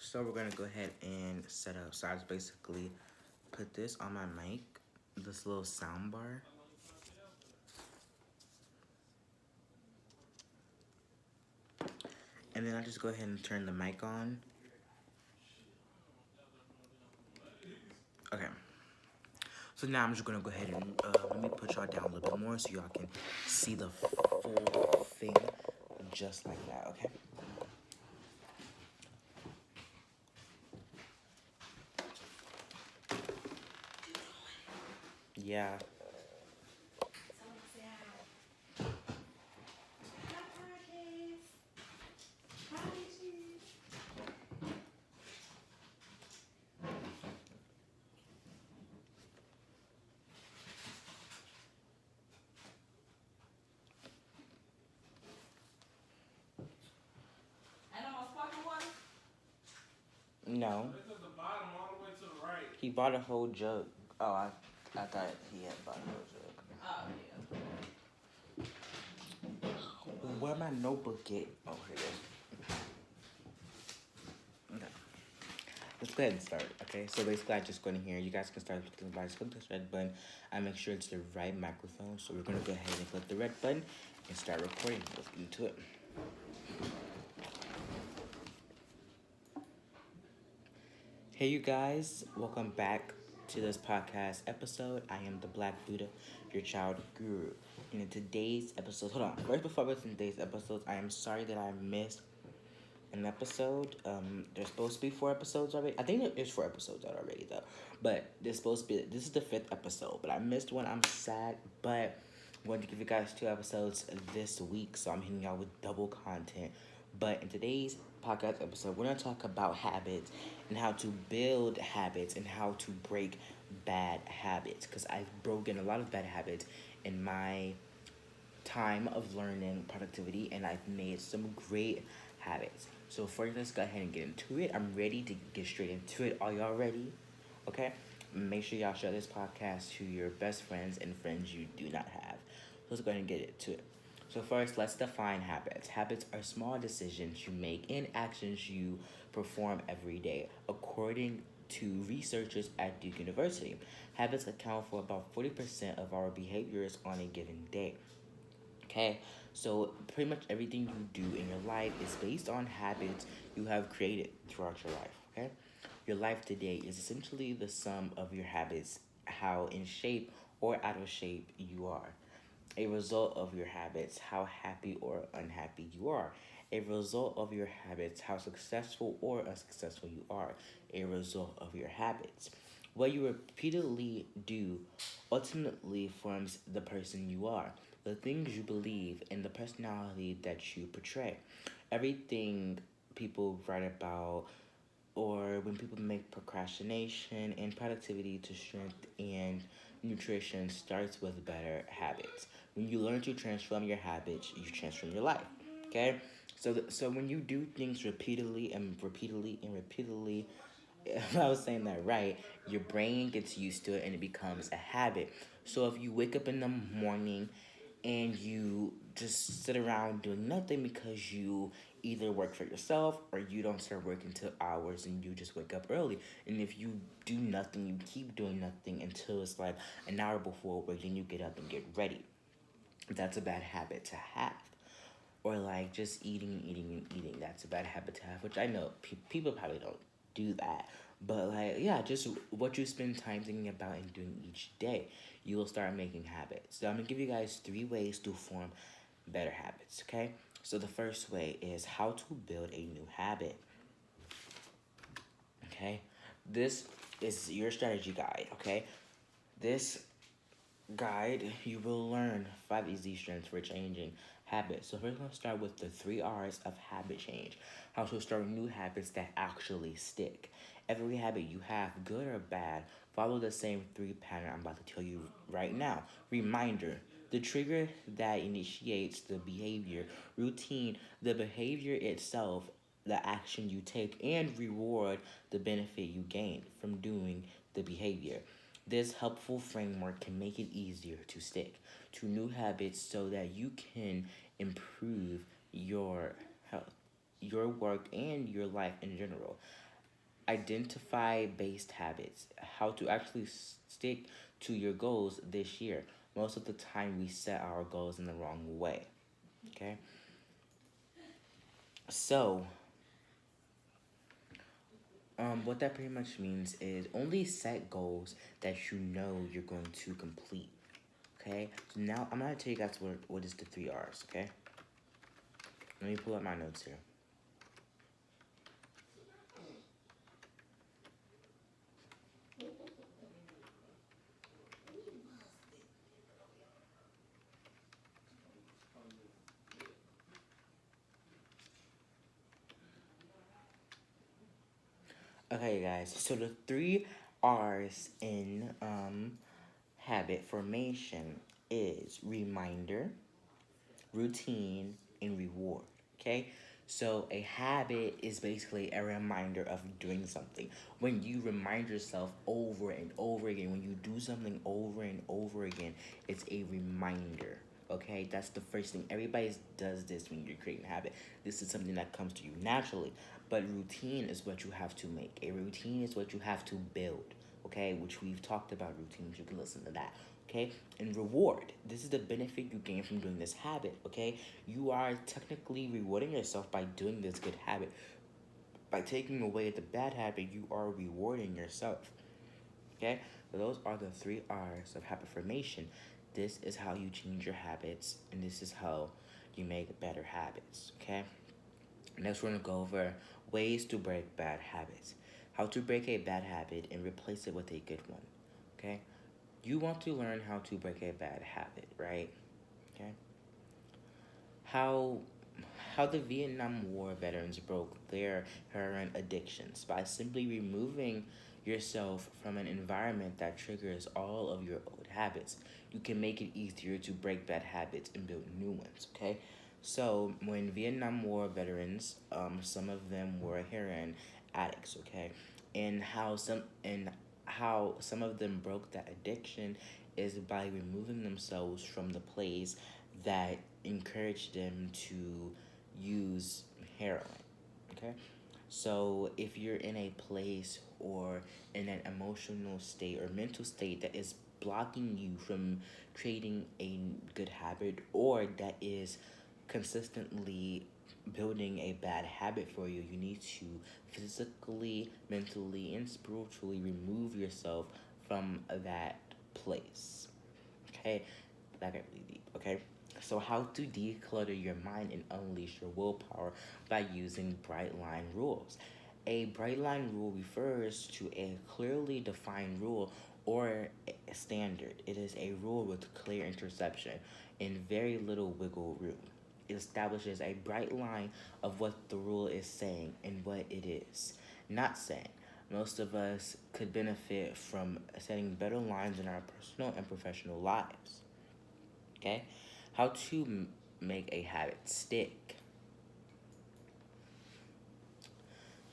So we're gonna go ahead and set up. So I just basically put this on my mic, this little sound bar. And then I just go ahead and turn the mic on. Okay. So now I'm just gonna go ahead and let me put y'all down a little bit more so y'all can see the full thing just like that, okay? Yeah. No. It's at the bottom all the way to the right. He bought a whole jug. Oh, I thought he had bought a whole jug. Oh, yeah. Where my notebook at? Oh, here it is. Okay. Let's go ahead and start, okay? So basically, I just go in here. You guys can start by just click this red button. I make sure it's the right microphone. So we're going to go ahead and click the red button and start recording. Let's get into it. Hey, you guys. Welcome back to this podcast episode. I am the Black Buddha, your child guru. And in today's episode, hold on. First, before I go to today's episode, I am sorry that I missed an episode. There's supposed to be 4 episodes already. I think there's 4 episodes out already though. But there's supposed to be. This is the 5th episode, but I missed one. I'm sad, but I'm going to give you guys 2 episodes this week, so I'm hitting y'all with double content. But in today's podcast episode, we're gonna talk about habits and how to build habits and how to break bad habits. Because I've broken a lot of bad habits in my time of learning productivity, and I've made some great habits. So first, let's go ahead and get into it. I'm ready to get straight into it. Are y'all ready? Okay. Make sure y'all share this podcast to your best friends and friends you do not have. Let's go ahead and get into it. So first, let's define habits. Habits are small decisions you make and actions you perform every day, according to researchers at Duke University. Habits account for about 40% of our behaviors on a given day. Okay, so pretty much everything you do in your life is based on habits you have created throughout your life. Okay, your life today is essentially the sum of your habits, how in shape or out of shape you are. A result of your habits, how happy or unhappy you are. A result of your habits, how successful or unsuccessful you are. A result of your habits. What you repeatedly do ultimately forms the person you are, the things you believe, and the personality that you portray. Everything people write about, or when people make procrastination and productivity to strength and nutrition, starts with better habits. When you learn to transform your habits, you transform your life. Okay, so when you do things repeatedly and repeatedly and repeatedly, if I was saying that right, your brain gets used to it and it becomes a habit. So if you wake up in the morning and you just sit around doing nothing because you either work for yourself or you don't start working till hours and you just wake up early. And if you do nothing, you keep doing nothing until it's like an hour before work, then you get up and get ready. That's a bad habit to have. Or like just eating, eating, and eating. That's a bad habit to have, which I know people probably don't do that. But like, yeah, just what you spend time thinking about and doing each day, you will start making habits. So I'm gonna give you guys 3 ways to form better habits. Okay. So the first way is how to build a new habit. Okay. This is your strategy guide. Okay. This guide, you will learn 5 easy strengths for changing habits. So first, let's start with the 3 R's of habit change. How to start new habits that actually stick. Every habit you have, good or bad, follow the same 3 pattern I'm about to tell you right now. Reminder, the trigger that initiates the behavior. Routine, the behavior itself, the action you take, and reward, the benefit you gain from doing the behavior. This helpful framework can make it easier to stick to new habits so that you can improve your health, your work, and your life in general. identify based habits, how to actually stick to your goals this year. Most of the time, we set our goals in the wrong way. Okay, so what that pretty much means is only set goals that you know you're going to complete. Okay, so now I'm gonna tell you guys what is the three R's. Okay, let me pull up my notes here. Okay, guys. So the three R's in habit formation is reminder, routine, and reward. Okay? So a habit is basically a reminder of doing something. When you remind yourself over and over again, when you do something over and over again, it's a reminder. Okay, that's the first thing. Everybody does this when you're creating a habit. This is something that comes to you naturally. But routine is what you have to make. A routine is what you have to build. Okay, which we've talked about routines. You can listen to that. Okay, and reward. This is the benefit you gain from doing this habit. Okay, you are technically rewarding yourself by doing this good habit. By taking away the bad habit, you are rewarding yourself. Okay, so those are the three R's of habit formation. This is how you change your habits, and this is how you make better habits. Okay, next we're gonna go over ways to break bad habits. How to break a bad habit and replace it with a good one. Okay, you want to learn how to break a bad habit, right? Okay. How how the Vietnam War veterans broke their heroin addictions by simply removing yourself from an environment that triggers all of your old habits. You can make it easier to break bad habits and build new ones, okay? So, when Vietnam War veterans, some of them were heroin addicts, okay? And how some of them broke that addiction is by removing themselves from the place that encouraged them to use heroin. Okay? So if you're in a place or in an emotional state or mental state that is blocking you from creating a good habit or that is consistently building a bad habit for you, you need to physically, mentally, and spiritually remove yourself from that place. Okay? That got really deep. Okay? So, how to declutter your mind and unleash your willpower by using bright line rules. A bright line rule refers to a clearly defined rule or a standard. It is a rule with clear interception and very little wiggle room. It establishes a bright line of what the rule is saying and what it is not saying. Most of us could benefit from setting better lines in our personal and professional lives. Okay? How to make a habit stick.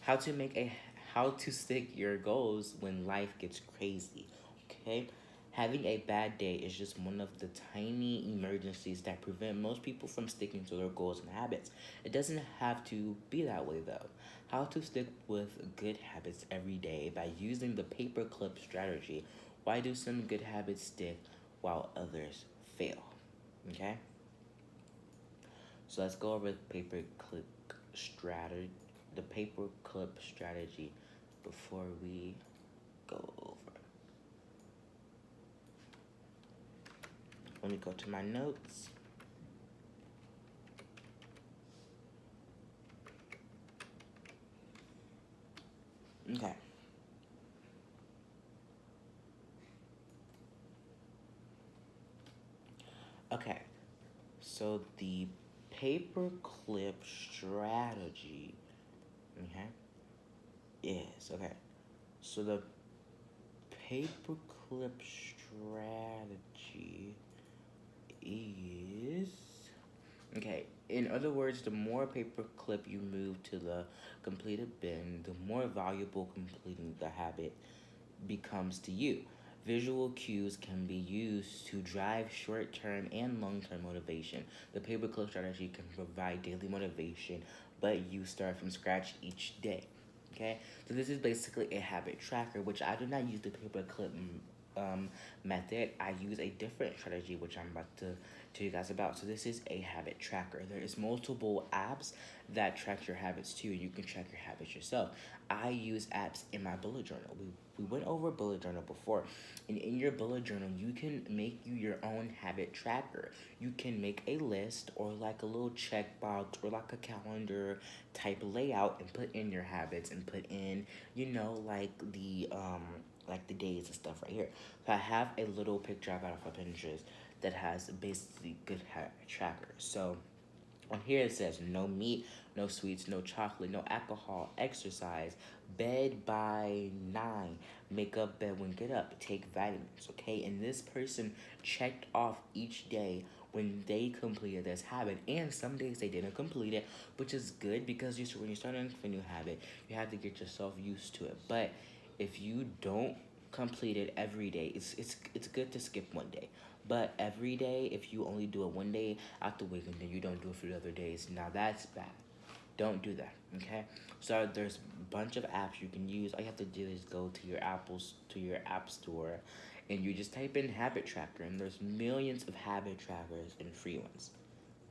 How to make a how to stick your goals when life gets crazy. Okay? Having a bad day is just one of the tiny emergencies that prevent most people from sticking to their goals and habits. It doesn't have to be that way though. How to stick with good habits every day by using the paperclip strategy. Why do some good habits stick while others fail? Okay? So let's go over strategy, the paperclip strategy before we go over. Let me go to my notes. Okay. Okay. So the paperclip strategy, okay, is okay. So the paperclip strategy is okay. In other words, the more paperclip you move to the completed bin, the more valuable completing the habit becomes to you. Visual cues can be used to drive short term and long term motivation. The paperclip strategy can provide daily motivation, but you start from scratch each day. Okay, so this is basically a habit tracker, which I do not use the paperclip method. I use a different strategy, which I'm about to tell you guys about. So this is a habit tracker. There is multiple apps that track your habits too. You can track your habits yourself. I use apps in my bullet journal. We went over bullet journal before, and in your bullet journal you can make you your own habit tracker. You can make a list or like a little checkbox or like a calendar type layout and put in your habits and put in, you know, like the days and stuff right here. So I have a little picture I got off of Pinterest that has basically good habit tracker. So on here it says no meat, no sweets, no chocolate, no alcohol, exercise, bed by 9, make up bed when get up, take vitamins, okay? And this person checked off each day when they completed this habit, and some days they didn't complete it, which is good because when you're starting a new habit, you have to get yourself used to it. But if you don't complete it every day, it's good to skip one day. But every day, if you only do it one day out the week and then you don't do it for the other days, now that's bad. Don't do that, okay? So there's a bunch of apps you can use. All you have to do is go to your app store, and you just type in habit tracker, and there's millions of habit trackers and free ones,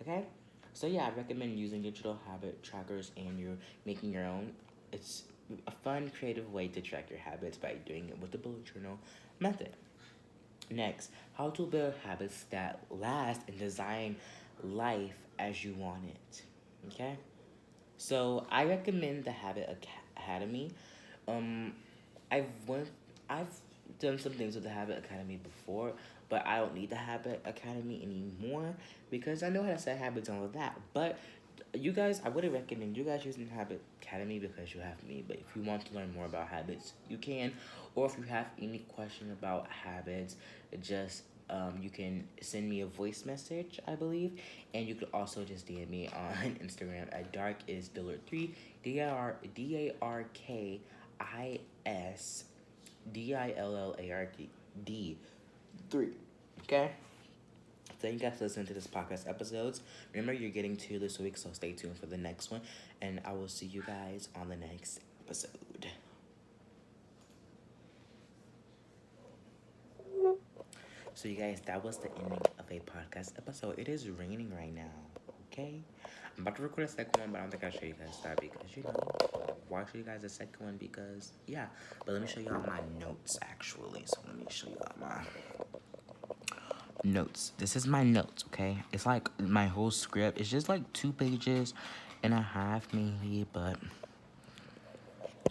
okay? So yeah, I recommend using digital habit trackers, and you're making your own. It's a fun, creative way to track your habits by doing it with the bullet journal method. Next, how to build habits that last and design life as you want it. Okay? So I recommend the Academy. Um, I've went, I've done some things with the Habit Academy before, but I don't need the Habit Academy anymore because I know how to set habits and all of that. But you guys, I wouldn't recommend you guys using Habit Academy because you have me. But if you want to learn more about habits, you can. Or if you have any question about habits, just you can send me a voice message, I believe, and you could also just DM me on Instagram at darkisdillard3, DarkIsDillard 3. Okay. Thank you guys for listening to this podcast episodes. Remember, you're getting two this week, so stay tuned for the next one. And I will see you guys on the next episode. So, you guys, that was the ending of a podcast episode. It is raining right now, okay? I'm about to record a second one, but I don't think I'll show you guys that because, you know, why show you guys a second one? Because, yeah. But let me show you all my notes, actually. So, let me show you all my notes. This is my notes, okay? It's like my whole script. It's just like 2.5 pages maybe, but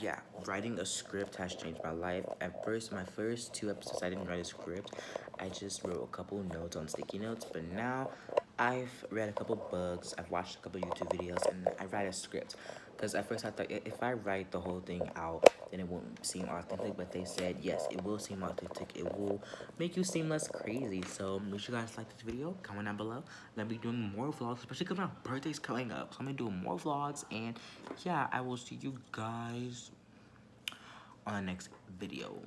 yeah, writing a script has changed my life. At first, my first 2 episodes, I didn't write a script. I just wrote a couple notes on sticky notes, but now I've read a couple books, I've watched a couple YouTube videos, and I write a script. Because at first I thought if I write the whole thing out, then it won't seem authentic, but they said, yes, it will seem authentic. It will make you seem less crazy. So make sure you guys like this video, comment down below. I'll be doing more vlogs, especially because my birthday's coming up. So I'm going to do more vlogs, and yeah, I will see you guys on the next video.